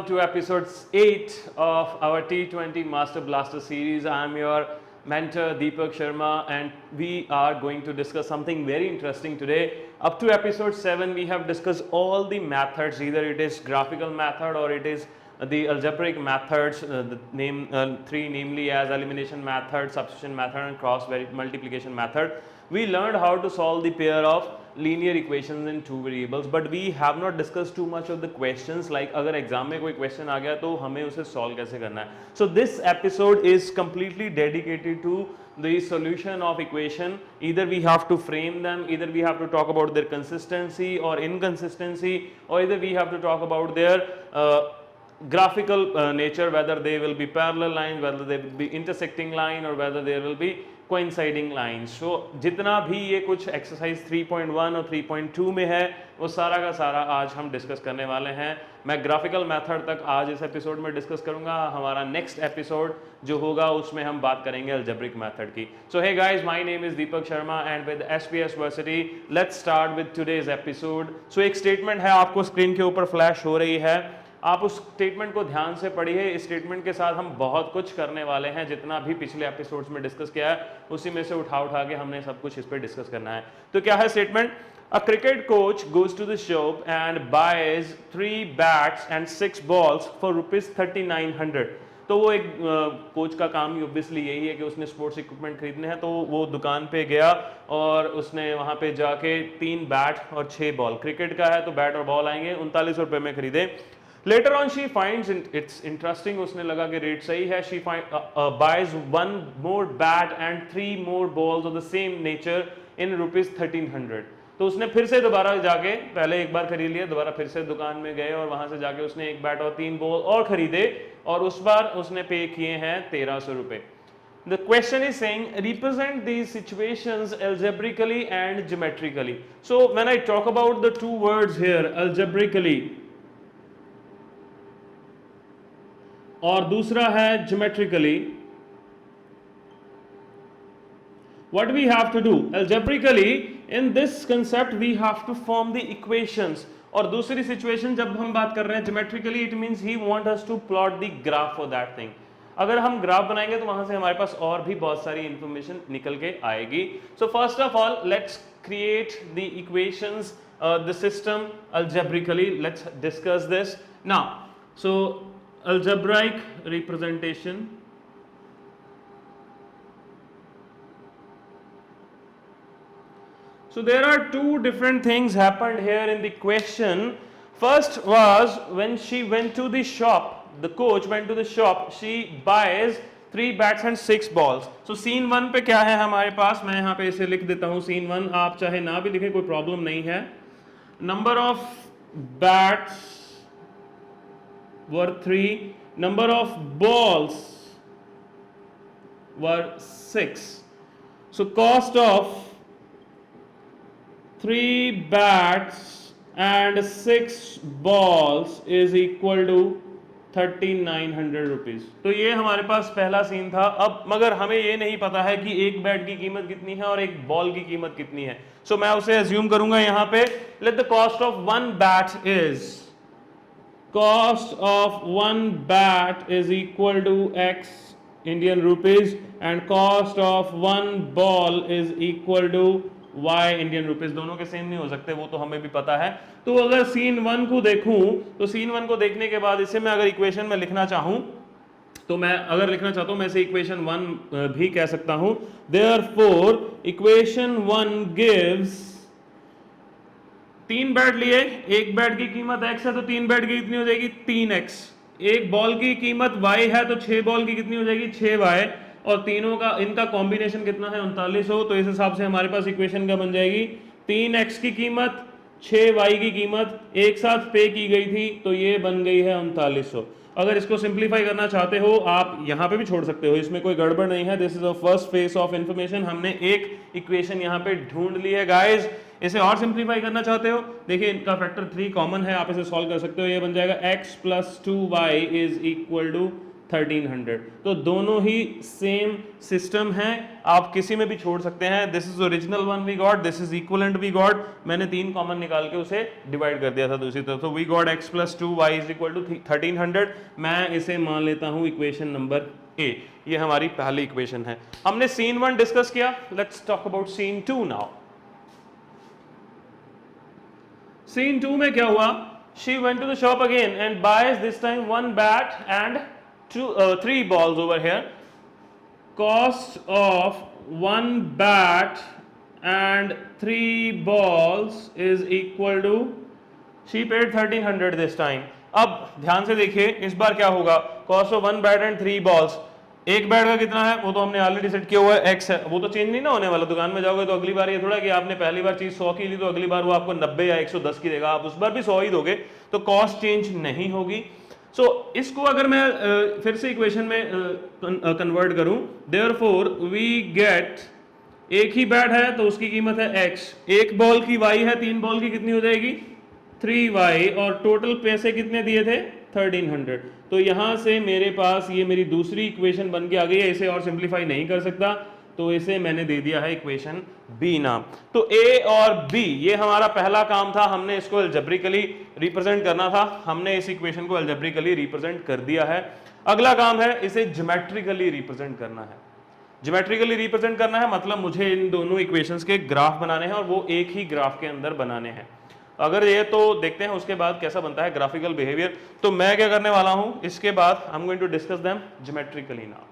welcome to episode 8 of our T20 Master Blaster series. I am your mentor Deepak Sharma and we are going to discuss something very interesting today. Up to episode 7 we have discussed all the methods, either it is graphical method or it is the algebraic methods, three namely as elimination method, substitution method and cross multiplication method. We learned how to solve the pair of linear equations in two variables, but we have not discussed too much of the questions like अगर exam में कोई question आ गया तो हमें उसे solve कैसे करना है. So this episode is completely dedicated to the solution of equation. Either we have to frame them, either we have to talk about their consistency or inconsistency, or either we have to talk about their graphical nature, whether they will be parallel lines, whether they will be intersecting line, or whether there will be coinciding lines. So जितना भी ये कुछ exercise 3.1 और 3.2 में है वो सारा का सारा आज हम डिस्कस करने वाले हैं. मैं ग्राफिकल मेथड तक आज इस एपिसोड में डिस्कस करूंगा. हमारा नेक्स्ट एपिसोड जो होगा उसमें हम बात करेंगे अलजेब्रिक मेथड की. So hey guys, my name is Deepak Sharma and with SPS Varsity let's start with today's episode. So एक स्टेटमेंट है आपको स्क्रीन के ऊपर फ्लैश हो रही है, आप उस स्टेटमेंट को ध्यान से पढ़िए. इस स्टेटमेंट के साथ हम बहुत कुछ करने वाले हैं. जितना भी पिछले एपिसोड्स में डिस्कस किया है उसी में से उठा के हमने सब कुछ इस पे डिस्कस करना है. तो क्या है statement? A cricket coach goes to the shop and buys 3 bats and 6 balls for ₹3900. तो वो एक कोच का काम ऑब्वियसली यही है कि उसने स्पोर्ट्स इक्विपमेंट खरीदने हैं. तो वो दुकान पे गया और उसने वहां पे जाके 3 बैट और 6 बॉल, क्रिकेट का है तो बैट और बॉल आएंगे, ₹39 में खरीदे. Later on she finds it's interesting, उसने लगा कि रेट सही है. She buys 1 more bat and 3 more balls of the same nature in ₹1300. तो उसने फिर से दोबारा जाके, पहले एक बार खरीद लिया, दोबारा फिर से दुकान में गए और वहां से जाके उसने एक बैट और 3 बॉल और खरीदे और उस बार उसने पे किए हैं ₹1300. The question is saying represent these situations algebraically and geometrically. So when I talk about the two words here, algebraically और दूसरा है geometrically, what we have to do algebraically in this concept we have to form the equations. और दूसरी situation जब हम बात कर रहे हैं geometrically, it means he want us to plot the graph for that thing. अगर हम ग्राफ बनाएंगे तो वहां से हमारे पास और भी बहुत सारी इंफॉर्मेशन निकल के आएगी. So first of all let's create the equations, the system algebraically. Let's discuss this now. So algebraic representation. So there are two different things happened here in the question. First was when she went to the shop, the coach went to the shop, she buys 3 bats and 6 balls. So scene 1 पे क्या है हमारे पास, मैं यहाँ पे इसे लिख देता हूँ. scene 1 आप चाहे ना भी लिखें, कोई प्रॉब्लम नहीं है. Number of bats were 3, number of balls were 6. So cost of 3 bats and 6 balls is equal to ₹3900. तो ये हमारे पास पहला सीन था. अब मगर हमें ये नहीं पता है कि एक बैट की कीमत कितनी है और एक बॉल की कीमत कितनी है. सो मैं उसे एज्यूम करूंगा यहाँ पे. Let the cost of 1 bat is, cost of 1 bat is equal to X Indian rupees and cost of 1 ball is equal to Y Indian rupees. दोनों के सेम नहीं हो सकते, वो तो हमें भी पता है. तो अगर सीन 1 को देखूं तो सीन 1 को देखने के बाद इसे मैं अगर इक्वेशन में लिखना चाहूं तो मैं अगर लिखना चाहता हूं मैं इसे इक्वेशन 1 भी कह सकता हूं. Therefore इक्वेशन 1 gives 3 बैट लिए, एक बैट की कीमत x है तो 3 बैट की कितनी हो जाएगी 3x. एक बॉल की कीमत y है तो 6 बॉल की कितनी हो जाएगी 6y. और तीनों का इनका कॉम्बिनेशन कितना है 3900. तो इस हिसाब से हमारे पास इक्वेशन क्या बन जाएगी, 3x की कीमत 6y की कीमत एक साथ पे की गई थी तो ये बन गई है 3900. अगर इसको सिंप्लीफाई करना चाहते हो आप यहाँ पे भी छोड़ सकते हो, इसमें कोई गड़बड़ नहीं है. This is a first phase of information. हमने एक इक्वेशन यहाँ पे ढूंढ ली है गाइज. इसे और सिंप्लीफाई करना चाहते हो, देखिए इनका फैक्टर 3 कॉमन है, आप इसे सॉल्व कर सकते हो. ये बन जाएगा x + 2y is equal to 1300। तो दोनों ही सेम सिस्टम है, आप किसी में भी छोड़ सकते हैं। This is original one we got, this is equivalent we got, मैंने 3 कॉमन निकाल के उसे डिवाइड कर दिया था दूसरी तरफ। तो वी गॉट x + 2y = 1300। मैं इसे मान लेता हूं इक्वेशन नंबर ए। ये हमारी पहली इक्वेशन है। हमने सीन 1 डिस्कस किया, let's talk about scene 2 now. Scene 2 में क्या हुआ? She went to the shop again and buys this time 1 bat and 3 balls over here. Cost of 1 bat and 3 balls is equal to, she paid 1300 this time. अब ध्यान से देखिए इस बार क्या होगा? Cost of 1 bat and 3 balls, एक bat का कितना है वो तो हमने ऑलरेडी सेट किया हुआ है, x है, वो तो चेंज नहीं ना होने वाला। दुकान में जाओगे तो अगली बार ये थोड़ा कि आपने पहली बार चीज 100 की ली तो अगली बार वो आपको 90 या 110 की देगा, आप उस बार भी 100 ही दोगे, तो कॉस्ट चेंज नहीं होगी। सो इसको अगर मैं फिर से इक्वेशन में कन्वर्ट करूं, देयरफॉर वी गेट, एक ही बैट है तो उसकी कीमत है x, एक बॉल की y है, 3 बॉल की कितनी हो जाएगी 3y, और टोटल पैसे कितने दिए थे 1300। तो यहां से मेरे पास ये मेरी दूसरी इक्वेशन बन के आ गई है। इसे और सिंप्लीफाई नहीं कर सकता, तो इसे मैंने दे दिया है इक्वेशन बी नाम। तो ए और बी ये हमारा पहला काम था, हमने इसको अलजेब्रिकली रिप्रेजेंट करना था, हमने इस इक्वेशन को अलजेब्रिकली रिप्रेजेंट कर दिया है। अगला काम है इसे ज्योमेट्रिकली रिप्रेजेंट करना है। ज्योमेट्रिकली रिप्रेजेंट करना है मतलब मुझे इन दोनों इक्वेशंस के ग्राफ बनाने हैं और वो एक ही ग्राफ के अंदर बनाने हैं। अगर ये तो देखते हैं उसके बाद कैसा बनता है ग्राफिकल बिहेवियर। तो मैं क्या करने वाला हूं, इसके बाद I am going to discuss them geometrically now.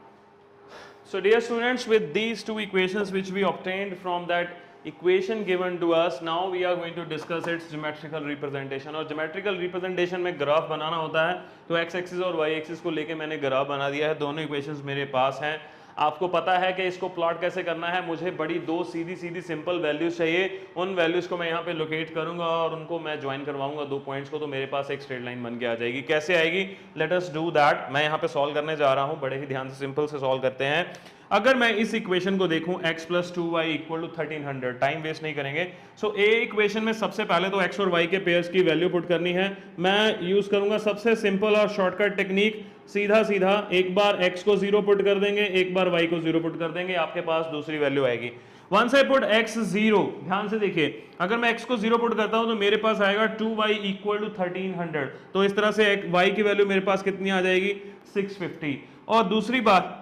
So dear students, with these two equations which we obtained from that equation given to us, now we are going to discuss its geometrical representation। और geometrical representation में graph बनाना होता है, तो x axis और y axis को लेके मैंने graph बना दिया है। दोनों इक्वेशंस मेरे पास हैं। आपको पता है कि इसको प्लॉट कैसे करना है। मुझे बड़ी 2 सीधी सीधी सिंपल वैल्यूज चाहिए, उन वैल्यूज को मैं यहाँ पे लोकेट करूंगा और उनको मैं ज्वाइन करवाऊंगा 2 पॉइंट्स को, तो मेरे पास एक स्ट्रेट लाइन बन के आ जाएगी। कैसे आएगी, लेट अस डू दैट। मैं यहाँ पे सॉल्व करने जा रहा हूँ, बड़े ही ध्यान से सिंपल से सॉल्व करते हैं। अगर मैं इस इक्वेशन को देखूं x + 2y = 1300, टाइम वेस्ट नहीं करेंगे। सो ए इक्वेशन में सबसे पहले तो x और y के पेयर्स की वैल्यू पुट करनी है। मैं यूज करूंगा सबसे सिंपल और शॉर्टकट टेक्निक, सीधा सीधा एक बार x को 0 पुट कर देंगे, एक बार y को 0 पुट कर देंगे, आपके पास दूसरी वैल्यू आएगी। वंस आई पुट x 0, ध्यान से देखिए, अगर मैं x को 0 पुट करता हूं तो मेरे पास आएगा 2y = 1300। तो इस तरह से y की वैल्यू मेरे पास कितनी आ जाएगी 650। और दूसरी बात,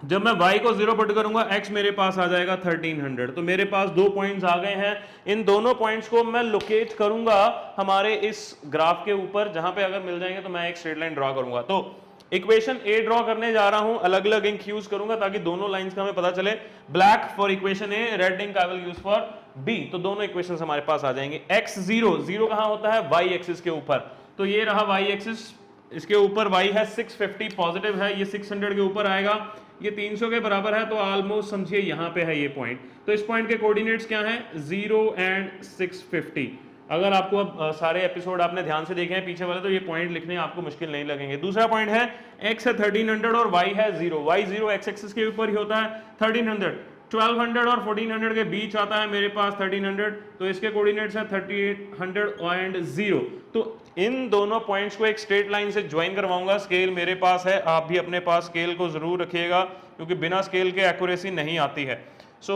जब मैं y को 0 पुट करूंगा x मेरे पास आ जाएगा 1300। तो मेरे पास 2 पॉइंट्स आ गए हैं। इन दोनों पॉइंट्स को मैं लोकेट करूंगा हमारे इस ग्राफ के ऊपर, जहां पे अगर मिल जाएंगे तो मैं एक स्ट्रेट लाइन ड्रॉ करूंगा। तो इक्वेशन ए ड्रॉ करने जा रहा हूं, अलग अलग इंक यूज करूंगा ताकि दोनों लाइंस का हमें पता चले। Black for equation A, red ink I will use for B. तो दोनों इक्वेशंस हमारे पास आ जाएंगे। x 0 कहां होता है y एक्सिस के ऊपर, तो ये रहा y एक्सिस, इसके ऊपर y है 650 पॉजिटिव है, ये 600 के ऊपर आएगा, ये 300 के बराबर है, तो ऑलमोस्ट समझिए यहां पे है ये पॉइंट। तो इस पॉइंट के कोऑर्डिनेट्स क्या हैं 0 और 650। अगर आपको अब सारे एपिसोड आपने ध्यान से देखे हैं पीछे वाले, तो ये पॉइंट लिखने आपको मुश्किल नहीं लगेंगे। दूसरा पॉइंट है x है 1300 और y है 0। y 0 x एक्सिस के ऊपर ही होता है। 1300 1200 और 1400 के बीच आता है मेरे पास 1300, तो इसके कोऑर्डिनेट्स है 3800 और 0। तो इन दोनों पॉइंट्स को एक स्ट्रेट लाइन से ज्वाइन करवाऊंगा। स्केल मेरे पास है, आप भी अपने पास स्केल को जरूर रखिएगा क्योंकि बिना स्केल के एक्यूरेसी नहीं आती है। So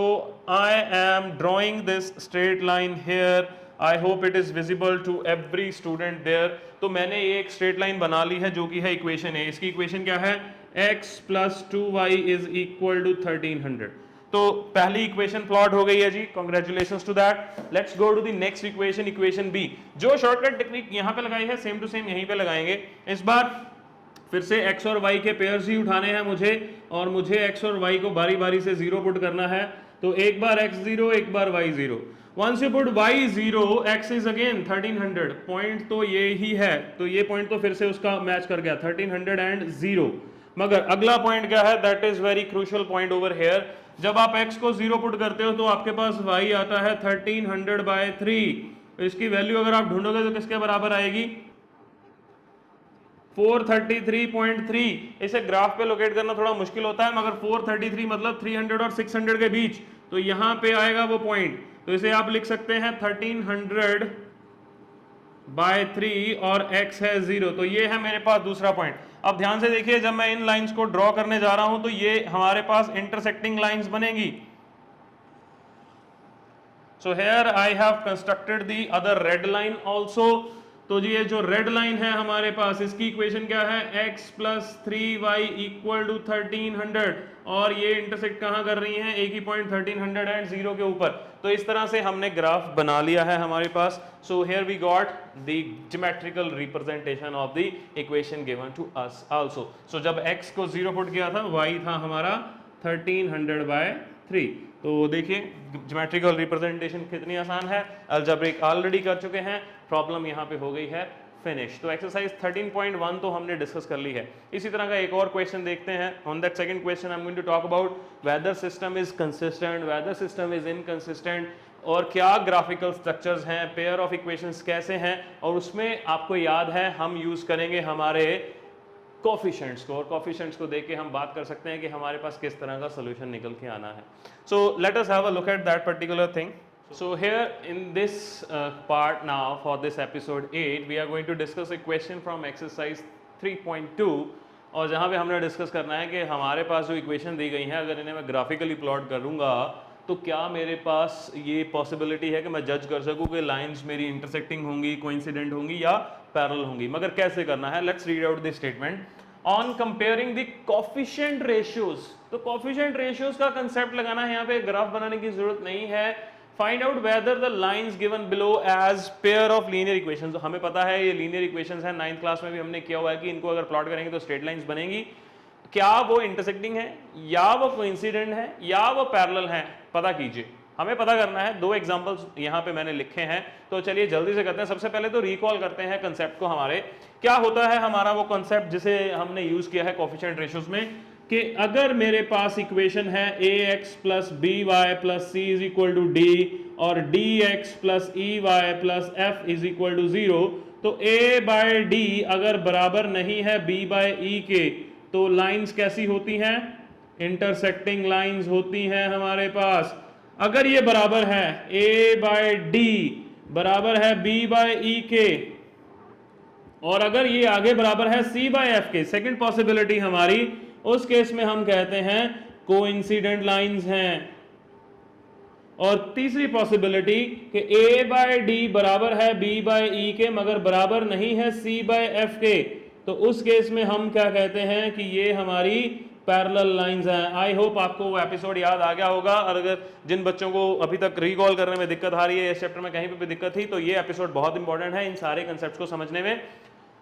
I am drawing this straight line here, I hope it is visible to every student there. तो मैंने ये एक स्ट्रेट लाइन बना ली है जो कि है इक्वेशन है। इसकी इक्वेशन क्या है, x + 2y = 1300। तो पहली इक्वेशन प्लॉट हो गई है जी, congratulations to that. Let's go to the next equation, equation B. जो शॉर्टकट टेक्निक यहां पे लगाई है सेम टू सेम यहीं पे लगाएंगे। इस बार फिर से x और y के पेयर्स ही उठाने हैं मुझे, और मुझे x और y को बारी बारी से 0 पुट करना है। तो एक बार x 0, एक बार y 0। Once you put y 0, x is again 1300। Point तो ये ही है, तो ये पॉइंट तो फिर से उसका मैच कर गया 1300 और 0। मगर अगला पॉइंट क्या है, that is very crucial point over here. जब आप x को 0 पुट करते हो तो आपके पास y आता है 1300/3। इसकी वैल्यू अगर आप ढूंढोगे तो किसके बराबर आएगी 433.3। इसे ग्राफ पे लोकेट करना थोड़ा मुश्किल होता है, मगर 433 मतलब 300 और 600 के बीच, तो यहां पे आएगा वो पॉइंट। तो इसे आप लिख सकते हैं 1300/3 और x है 0। तो ये है मेरे पास दूसरा पॉइंट। अब ध्यान से देखिए, जब मैं इन लाइंस को ड्रॉ करने जा रहा हूं तो ये हमारे पास इंटरसेक्टिंग लाइंस बनेगी. So here I have constructed the other red line also. तो जी ये जो रेड लाइन है हमारे पास, इसकी इक्वेशन क्या है, x plus 3y equal to 1300, और ये इंटरसेक्ट कहाँ कर रही हैं, एक ही पॉइंट 1300 एंड 0 के ऊपर. तो इस तरह से हमने ग्राफ बना लिया है हमारे पास. So here we got the geometrical representation of the equation given to us also. So जब x को 0 पुट किया था, y था हमारा 1300/3. तो देखिए ज्योमेट्रिकल रिप्रेजेंटेशन कितनी आसान है, अलजेब्रिक ऑलरेडी कर चुके हैं, प्रॉब्लम यहाँ पे हो गई है फिनिश. तो एक्सरसाइज 13.1 तो हमने डिस्कस कर ली है. इसी तरह का एक और क्वेश्चन देखते हैं. On that second question I am going to talk about whether system is consistent, whether system is inconsistent, और क्या ग्राफिकल स्ट्रक्चर्स हैं, पेयर ऑफ इक्वेशंस कैसे हैं, और उसमें आपको याद है हम यूज करेंगे हमारे कोफिशिएंट्स को, और कोफिशिएंट्स को देख के हम बात कर सकते हैं कि हमारे पास किस तरह का सोल्यूशन निकल के आना है. So let us have a look at that particular thing. So here in this part now for this episode 8 we are going to discuss a question from exercise 3.2, और जहाँ पे हमने डिस्कस करना है कि हमारे पास जो इक्वेशन दी गई है, अगर इन्हें मैं ग्राफिकली प्लॉट करूँगा तो क्या मेरे पास ये पॉसिबिलिटी है कि मैं जज कर सकूँ कि लाइंस मेरी इंटरसेक्टिंग होंगी, कोइंसिडेंट होंगी या पैरेलल होंगी. मगर कैसे करना है, let's read out the statement. On comparing the coefficient ratios, तो कोफिशिएंट रेशियोज का कंसेप्ट लगाना है, यहाँ पे ग्राफ बनाने की जरूरत नहीं है. Find out whether the lines given below as pair of linear equations. हमें पता है ये लीनियर इक्वेशंस हैं, 9th क्लास में भी हमने किया हुआ है कि इनको अगर प्लॉट करेंगे तो स्ट्रेट लाइंस बनेगी. क्या वो इंटरसेक्टिंग है, या वो कोइंसिडेंट है, या वो पैरेलल है, पता कीजिए. हमें पता करना है. 2 एग्जांपल्स यहाँ पे मैंने लिखे हैं, तो चलिए जल्दी से करते हैं. सबसे पहले तो रिकॉल करते हैं कंसेप्ट को. हमारे क्या होता है हमारा वो कंसेप्ट जिसे हमने यूज किया है कोफिशिएंट रेशियोज में, कि अगर मेरे पास इक्वेशन है ax plus by plus c is equal to d, और dx plus ey plus f is equal to 0, तो a बाय d अगर बराबर नहीं है b बाय e के, तो लाइंस कैसी होती हैं, इंटरसेक्टिंग लाइंस होती हैं हमारे पास. अगर ये बराबर है a बाय d बराबर है b बाय e के, और अगर ये आगे बराबर है c बाय f के, सेकंड पॉसिबिलिटी हमारी, उस केस में हम कहते हैं कोइंसिडेंट लाइंस हैं. और तीसरी पॉसिबिलिटी कि a बाय d बराबर है b बाय e के मगर बराबर नहीं है c बाय f के, तो उस केस में हम क्या कहते हैं कि ये हमारी पैरेलल लाइंस हैं. आई होप आपको वो एपिसोड याद आ गया होगा, और अगर जिन बच्चों को अभी तक रिकॉल करने में दिक्कत आ रही है, इस चैप्टर में कहीं पे भी दिक्कत थी, तो ये एपिसोड बहुत इंपॉर्टेंट है इन सारे कंसेप्ट्स को समझने में.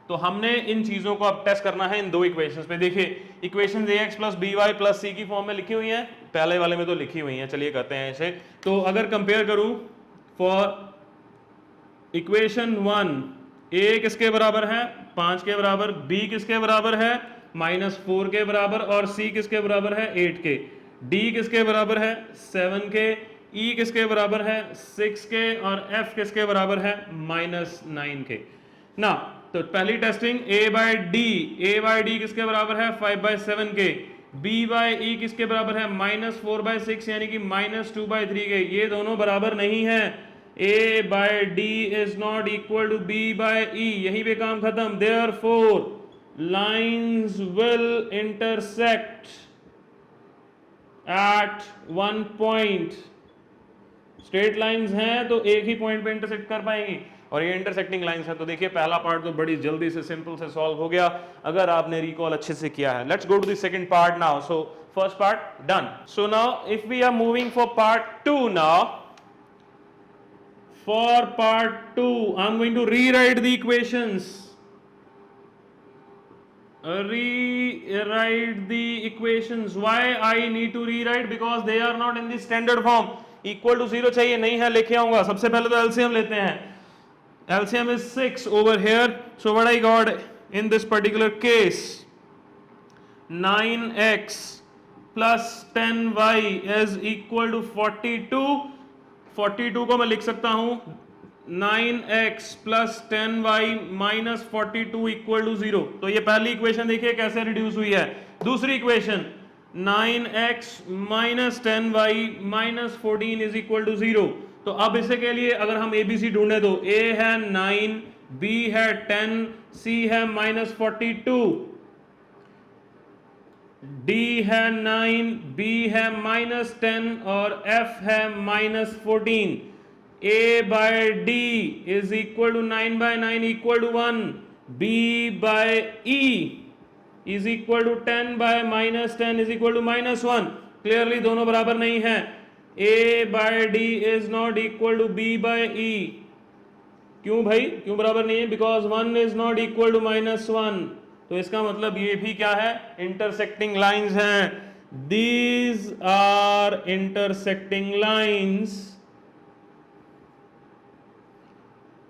तो हमने इन चीजों को अब टेस्ट करना है इन 2 इक्वेशंस पे. देखिए equation ax plus by plus c की फॉर्म में लिखी हुई हैं, पहले वाले में तो लिखी हुई हैं. चलिए करते हैं इसे. तो अगर कंपेयर करूं फॉर इक्वेशन 1, a किसके बराबर है, 5 के बराबर, b किसके बराबर है, -4 के बराबर, और c किसके बराबर है, 8 के, d किसके बराबर है, 7 के, e किसके बराबर है, 6 के, और f किसके बराबर है, -9 के. ना तो पहली टेस्टिंग a बाय d किसके बराबर है, 5/7 के, b बाय e किसके बराबर है, -4/6 यानी कि -2/3 के. ये दोनों बराबर नहीं है. a by d is not equal to b by e. यहीं पे काम खत्म. Therefore lines will intersect at one point. Straight lines हैं तो एक ही पॉइंट पे इंटरसेक्ट कर पाएंगी, और ये इंटरसेक्टिंग लाइंस है. तो देखिए पहला पार्ट तो बड़ी जल्दी से सिंपल से सॉल्व हो गया अगर आपने रिकॉल अच्छे से किया है. Let's go to the second part now. So first part done. So now if we are moving for part 2 now, for part 2 I am going to rewrite the equations. Rewrite the equations. Why I need to rewrite? Because they are not in the standard form. Equal to 0 चाहिए, नहीं है, लेके आऊंगा. सबसे पहले तो LCM लेते हैं. LCM is 6 over here. So what I got in this particular case, 9x plus 10y is equal to 42. 42 को मैं लिख सकता हूं 9x plus 10y minus 42 equal to 0. तो ये पहली इक्वेशन देखिए कैसे रिड्यूस हुई है. दूसरी equation 9x minus 10y minus 14 is equal to 0. तो अब इसे के लिए अगर हम ABC ढूंढे तो A है 9, B है 10, C है -42. D है 9, B है -10 और F है -14। A by D is equal to 9 by 9 equal to 1, B by E is equal to 10 by -10 is equal to -1। Clearly दोनों बराबर नहीं है। A by D is not equal to B by E। क्यों भाई, क्यों बराबर नहीं है? Because 1 is not equal to -1। तो इसका मतलब ये भी क्या है? इंटरसेक्टिंग लाइंस हैं। These are intersecting lines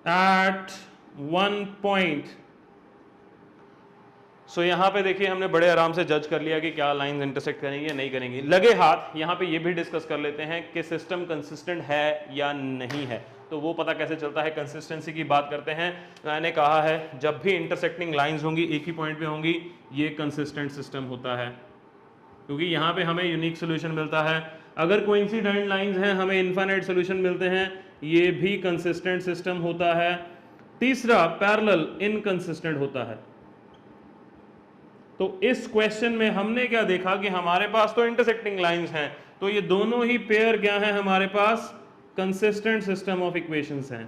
at one point. So यहां पे देखिए हमने बड़े आराम से जज कर लिया कि क्या लाइंस इंटरसेक्ट करेंगी या नहीं करेंगी। लगे हाथ यहां पे ये भी डिस्कस कर लेते हैं कि सिस्टम कंसिस्टेंट है या नहीं है। तो वो पता कैसे चलता है? कंसिस्टेंसी की बात करते हैं। मैंने कहा है जब भी इंटरसेक्टिंग लाइंस होंगी एक ही पॉइंट पे होंगी, ये कंसिस्टेंट सिस्टम होता है, क्योंकि यहाँ पे हमें यूनिक सोल्यूशन मिलता है। अगर कोइंसिडेंट लाइंस हैं हमें इनफाइनाइट सोल्यूशन मिलते हैं, ये भी कंसिस्टेंट सिस्टम होता है। तीसरा, पैरेलल इनकंसिस्टेंट होता है। तो इस क्वेश्चन में हमने क्या देखा कि हमारे पास तो इंटरसेक्टिंग लाइंस हैं, तो ये दोनों ही पेयर क्या है हमारे पास? कंसिस्टेंट सिस्टम ऑफ इक्वेशंस हैं।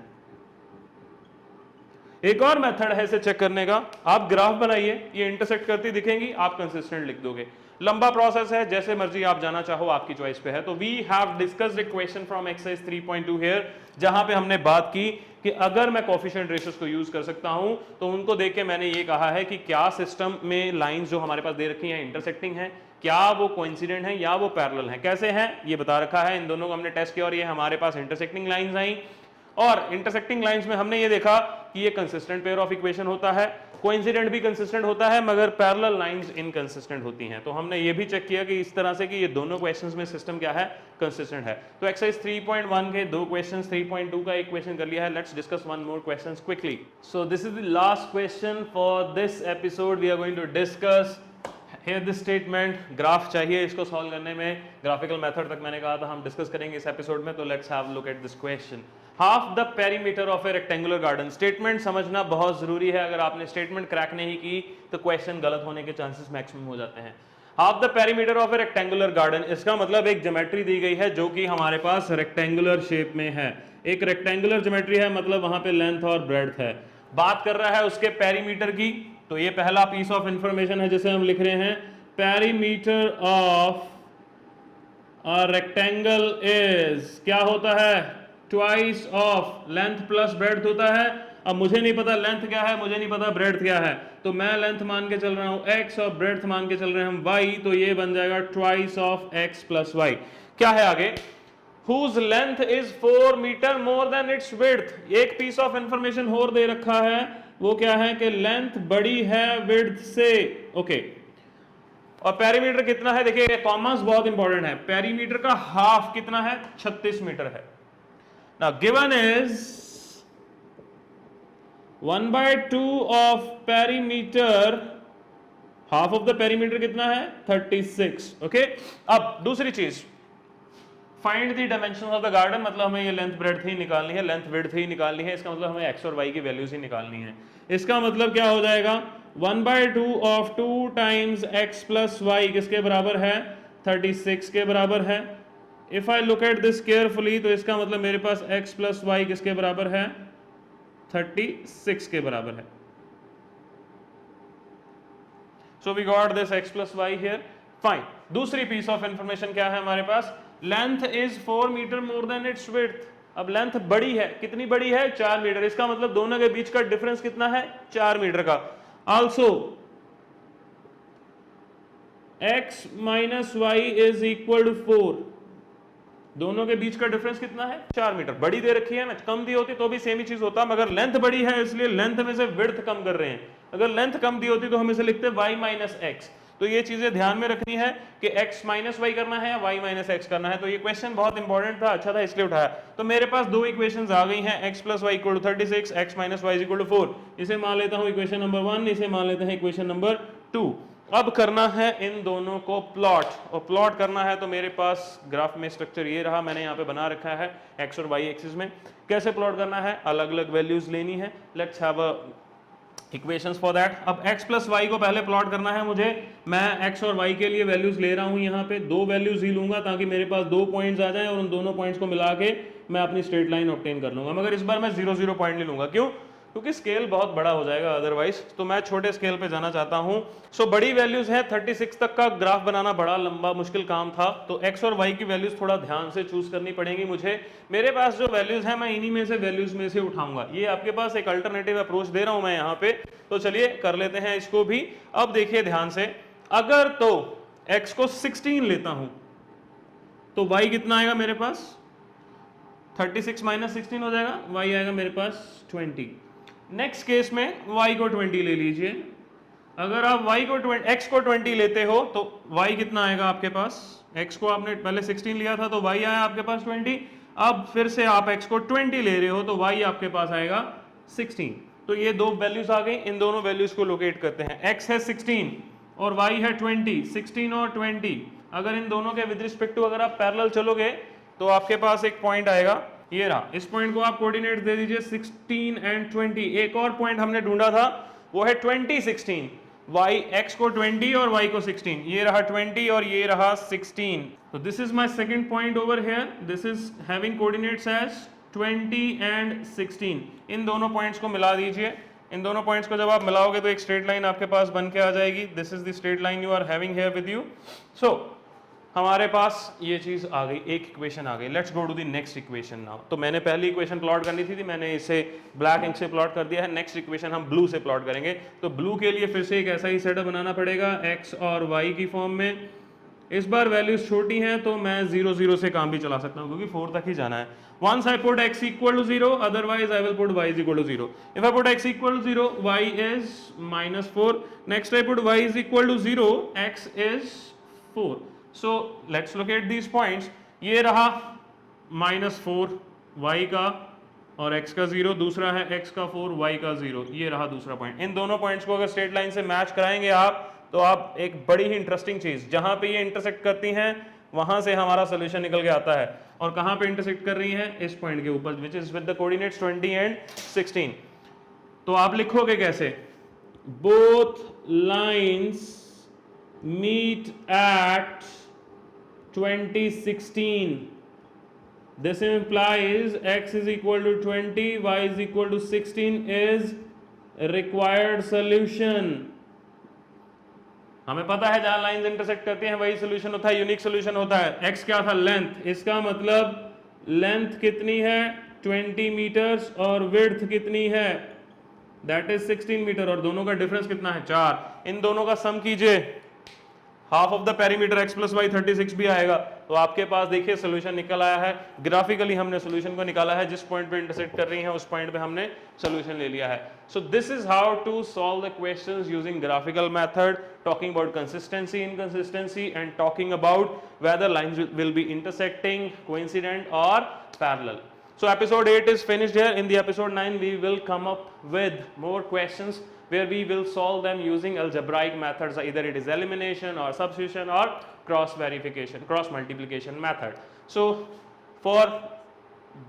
एक और मेथड है इसे चेक करने का। आप ग्राफ बनाइए, ये इंटरसेक्ट करती दिखेंगी, आप कंसिस्टेंट लिख दोगे। लंबा प्रोसेस है, जैसे मर्जी आप जाना चाहो, आपकी चॉइस पे है। तो we have discussed a question from exercise 3.2 here, जहां पे हमने बात की कि अगर मैं कोफिशिएंट रेशियोज को यूज कर सकता हूं तो उनको देख के मैंने ये कहा है कि क्या सिस्टम में लाइंस जो हमारे पास दे रखी हैं इंटरसेक्टिंग हैं, क्या वो कोइंसिडेंट है या वो पैरेलल है। कैसे हैं ये बता रखा है। इन दोनों को हमने टेस्ट किया और ये हमारे पास इंटरसेक्टिंग लाइंस आई। और इंटरसेक्टिंग लाइंस में हमने ये देखा कि ये कंसिस्टेंट पेयर ऑफ इक्वेशन होता है, कोइंसिडेंट भी कंसिस्टेंट होता है, मगर पैरेलल लाइंस इनकंसिस्टेंट होती हैं। तो हमने ये भी चेक किया कि इस तरह से कि ये दोनों क्वेश्चंस में सिस्टम क्या है? कंसिस्टेंट है। तो एक्सरसाइज 3.1 के दो क्वेश्चंस, 3.2 का एक क्वेश्चन कर लिया है। Let's discuss one more questions quickly. So this is the last question for this episode. We are going to discuss here this statement. Graph चाहिए इसको सॉल्व करने में, ग्राफिकल मेथड तक मैंने कहा था हम डिस्कस करेंगे इस एपिसोड में। तो let's have look at this question. Half the perimeter of A rectangular garden. Statement समझना बहुत जरूरी है। अगर आपने स्टेटमेंट क्रैक नहीं की तो क्वेश्चन गलत होने के चांसेस मैक्सिमम हो जाते हैं। Half the perimeter of A rectangular garden, इसका मतलब एक ज्योमेट्री दी गई है जो कि हमारे पास रेक्टेंगुलर शेप में है। एक रेक्टेंगुलर ज्योमेट्री है, मतलब वहां पे लेंथ और ब्रेड्थ है। बात कर रहा है उसके पेरीमीटर की। तो ये पहला पीस ऑफ इंफॉर्मेशन है जिसे हम लिख रहे हैं, perimeter of a rectangle is, क्या होता है? Twice of length plus breadth होता है। अब मुझे नहीं पता लेंथ क्या है, मुझे नहीं पता ब्रेड्थ क्या है, तो मैं लेंथ मान के चल रहा हूं x और ब्रेड्थ मान के चल रहे हैं हम y। तो ये बन जाएगा twice of x plus y। क्या है आगे? whose length is 4 metre more than its width। एक पीस ऑफ इंफॉर्मेशन और दे रखा है, वो क्या है कि लेंथ बड़ी है विड्थ से। ओके, और पेरीमीटर कितना है? देखिए कॉमर्स बहुत इंपॉर्टेंट है। पेरीमीटर का हाफ कितना है? 36 मीटर है। Now given is 1/2 of perimeter, half of the perimeter कितना है? 36। ओके, अब दूसरी चीज, find the dimension of the garden, मतलब हमें ये लेंथ ब्रेड्थ ही निकालनी है, लेंथ विड्थ ही निकालनी है। इसका मतलब हमें x और y की वैल्यूज ही निकालनी है। इसका मतलब क्या हो जाएगा? 1/2 of 2 times x plus y किसके बराबर है? 36 के बराबर है। If I look at this carefully तो इसका मतलब मेरे पास x प्लस वाई किसके बराबर है? 36 के बराबर है। So we got this x plus Y here, fine. दूसरी पीस ऑफ इंफॉर्मेशन क्या है हमारे पास? Length is 4 metre more than its width. अब लेंथ बड़ी है, कितनी बड़ी है? 4 मीटर। इसका मतलब दोनों के बीच का डिफरेंस कितना है? 4 मीटर का। Also x minus y is equal to 4। दोनों के बीच का डिफरेंस कितना है? 4 मीटर। बड़ी दे रखी है ना, कम दी होती तो भी सेम ही चीज होता, मगर लेंथ बड़ी है इसलिए लेंथ में से विड्थ कम कर रहे हैं। अगर लेंथ कम दी होती तो हम इसे लिखते y माइनस एक्स। तो ये चीजें ध्यान में रखनी है कि x माइनस वाई करना है या y माइनस एक्स करना है। तो ये क्वेश्चन बहुत इंपॉर्टेंट था, अच्छा था, इसलिए उठाया। तो मेरे पास दो इक्वेशंस आ गई हैं, x plus y equal to 36, x minus y equal to 4। इसे मान लेता हूं इक्वेशन नंबर 1, इसे मान लेते हैं इक्वेशन नंबर 2। अब करना है इन दोनों को प्लॉट, और प्लॉट करना है तो मेरे पास ग्राफ में स्ट्रक्चर ये रहा, मैंने यहाँ पे बना रखा है x और y एक्सिस में। कैसे प्लॉट करना है? अलग अलग वैल्यूज लेनी है। Let's have a equations for that. अब x प्लस वाई को पहले प्लॉट करना है मुझे। मैं x और y के लिए वैल्यूज ले रहा हूं, यहाँ पे दो वैल्यूज ही लूंगा ताकि मेरे पास दो पॉइंट्स आ जाएं और उन दोनों पॉइंट्स को मिला के मैं अपनी स्ट्रेट लाइन ऑब्टेन कर लूंगा। मगर इस बार मैं 0 0 पॉइंट नहीं लूंगा, क्यों? क्योंकि स्केल बहुत बड़ा हो जाएगा अदरवाइज, तो मैं छोटे स्केल पे जाना चाहता हूं। सो बड़ी वैल्यूज है, 36 तक का ग्राफ बनाना बड़ा लंबा मुश्किल काम था, तो x और y की वैल्यूज थोड़ा ध्यान से चूज करनी पड़ेंगी मुझे। मेरे पास जो वैल्यूज है मैं इन्हीं में से वैल्यूज में से उठाऊंगा। ये आपके पास एक अल्टरनेटिव अप्रोच दे रहा हूं मैं यहाँ पे, तो चलिए कर लेते हैं इसको भी। अब देखिए ध्यान से, अगर तो x को 16 लेता हूं तो y कितना आएगा मेरे पास? 36 माइनस 16 हो जाएगा, y आएगा मेरे पास 20। नेक्स्ट केस में y को 20 ले लीजिए। अगर आप x को 20 लेते हो तो y कितना आएगा आपके पास? x को आपने पहले 16 लिया था तो y आया आपके पास 20। अब फिर से आप x को 20 ले रहे हो तो y आपके पास आएगा 16। तो ये दो वैल्यूज आ गई, इन दोनों वैल्यूज को लोकेट करते हैं। x है 16 और y है 20, 16 और 20। अगर इन दोनों के विद रिस्पेक्ट टू अगर आप पैरेलल चलोगे तो आपके पास एक पॉइंट आएगा, ये रहा। इस पॉइंट को आप कोऑर्डिनेट दे दीजिए 16 एंड 20। एक और पॉइंट हमने ढूंढा था वो है 20 16, y x को 20 और y को 16, ये रहा 20 और ये रहा 16। तो this is my second point over here, this is having coordinates as 20 and 16। इन दोनों पॉइंट्स को मिला दीजिए। इन दोनों पॉइंट्स को जब आप मिलाओगे तो एक स्ट्रेट लाइन आपके पास बन के आ जाएगी। This is the straight line you are having here with you. So हमारे पास ये चीज आ गई, एक इक्वेशन आ गई। Let's go to the next equation now. तो मैंने पहली इक्वेशन प्लॉट करनी थी, मैंने इसे ब्लैक इंक से प्लॉट कर दिया है। नेक्स्ट इक्वेशन हम ब्लू से प्लॉट करेंगे। तो ब्लू के लिए फिर से एक ऐसा ही सेटअप बनाना पड़ेगा x और y की फॉर्म में। इस बार वैल्यूज छोटी हैं तो मैं 0 0 से काम भी चला सकता हूँ क्योंकि 4 तक ही जाना है। Once I put x equal to 0, otherwise I will put y is equal to 0. If I put x equal to 0, y is minus 4. Next I put y is equal to 0, x is 4. So let's locate these points. ये रहा -4 y का और x का 0, दूसरा है x का 4 y का 0, ये रहा दूसरा पॉइंट। इन दोनों पॉइंट्स को अगर स्ट्रेट लाइन से मैच कराएंगे आप तो आप एक बड़ी ही इंटरेस्टिंग चीज, जहां पे ये इंटरसेक्ट करती हैं वहां से हमारा सोल्यूशन निकल के आता है। और कहां पे इंटरसेक्ट कर रही हैं? इस पॉइंट के ऊपर, which is with the coordinates 20 and 16। तो आप लिखोगे कैसे? Both lines meet at 20 16. This implies x is equal to 20, y is equal to 16 is required solution. हमें पता है जहां लाइंस इंटरसेक्ट करती हैं वही सोल्यूशन होता है, यूनिक सोल्यूशन होता है। x क्या था? लेंथ। इसका मतलब लेंथ कितनी है? 20 मीटर्स और विड्थ कितनी है? That is 16 metre. और दोनों का डिफरेंस कितना है? 4। इन दोनों का सम कीजिए, half of the perimeter x plus y 36 भी आएगा। तो आपके पास देखिए सोल्यूशन निकल आया है। ग्राफिकली हमने सोल्यूशन को निकाला है, जिस पॉइंट पे इंटरसेक्ट कर रही है उस पॉइंट पे हमने सोल्यूशन ले लिया है। So this is how to solve the questions using graphical method, talking about consistency, inconsistency and talking about whether lines will be intersecting, coincident और parallel. So episode 8 is finished here. In the episode 9 we will come up with more questions where we will solve them using algebraic methods, either it is elimination or substitution or cross verification, cross multiplication method. So for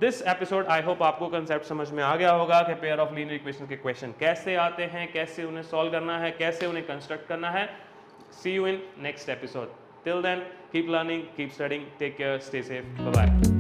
this episode I hope आपको concept समझ में आ गया होगा कि pair of linear equations के question कैसे आते हैं, कैसे उन्हें solve करना है, कैसे उन्हें construct करना है. See you in next episode. Till then, keep learning, keep studying, take care, stay safe, bye bye.